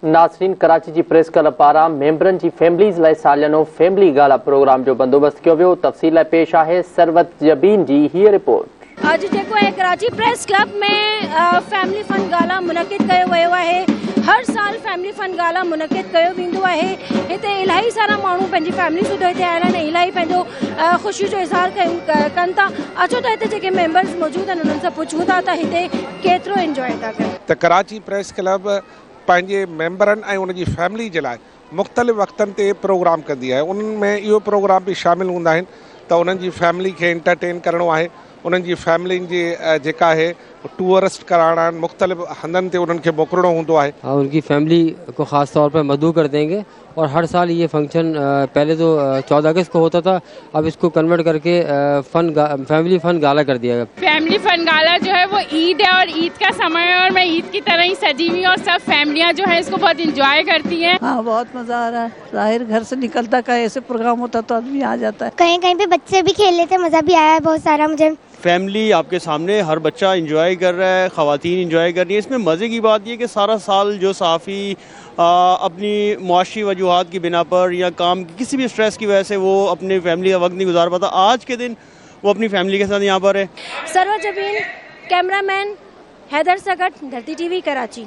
नासरीन, कराची जी press club पारां मेंबरनि जी families लाइ सालियानो फैमिली गाला प्रोग्राम जो बंदोबस्त कियो वियो। तफ़सील लाइ पेश आहे सरवत जबीन जी हीअ रिपोर्ट। अॼु जेको आहे कराची प्रेस क्लब में फैमिली फन गाला मुनक़िद कयो वियो आहे। हर साल फैमिली फन गाला मुनक़िद कयो वेंदो आहे। हिते इलाही सारा माण्हू पंहिंजी फैमिली सूधो हिते आयल आहिनि, इलाही पंहिंजो ख़ुशी जो इज़हार कनि था। अचो त हिते जेके मेंबर्स मौजूदु आहिनि उन्हनि सां पुछूं था त हिते केतिरो इंजॉय था कनि। त कराची प्रेस क्लब पंहिंजे मेंबरनि ऐं उनजी फैमिली जे लाइ मुख़्तलिफ़ वक़्तनि ते प्रोग्राम कंदी आहे। उन्हनि में इहो प्रोग्राम बि शामिलु हूंदा आहिनि त उन्हनि जी फैमिली खे एंटरटेन करिणो आहे। उन्हनि जी फैमिलियुनि जी जेका आहे टूरिस्ट कराइणा आहिनि, मुख़्तलिफ़ हंधनि ते उन्हनि खे मोकिलणो हूंदो आहे। उनकी फैमिली को ख़ास तौर पर मदऊ कर देंगे और हर साल ये फंक्शन पहले तो 14 अगस्त को होता था, अब इसको कन्वर्ट करके फैमिली फन गाला कर दिया गया। फैमिली फन गाला जो है वो ईद है और ईद का समय है और मैं ईद की तरह ही सजी हुई और सब फैमिलियाँ जो है इसको बहुत इंजॉय करती हैं। हाँ, बहुत मजा आ रहा है। जाहिर घर से निकलता का ऐसे प्रोग्राम होता तो आदमी आ जाता है। कहीं कहीं पे बच्चे भी खेल लेते, मजा भी आया है बहुत सारा मुझे। फैमिली आपके सामने, हर बच्चा इंजॉय कर रहा है, ख़वातीन इंजॉय कर रही है। इसमें मज़े की बात यह कि सारा साल जो सहाफ़ी अपनी मुआशी वजूहात की बिना पर या काम की किसी भी स्ट्रेस की वजह से वो अपनी फैमिली का वक्त नहीं गुजार पाता, आज के दिन वो अपनी फैमिली के साथ यहाँ पर है। सरवत जबीन, कैमरामैन हैदर सकट, धरती टीवी, कराची।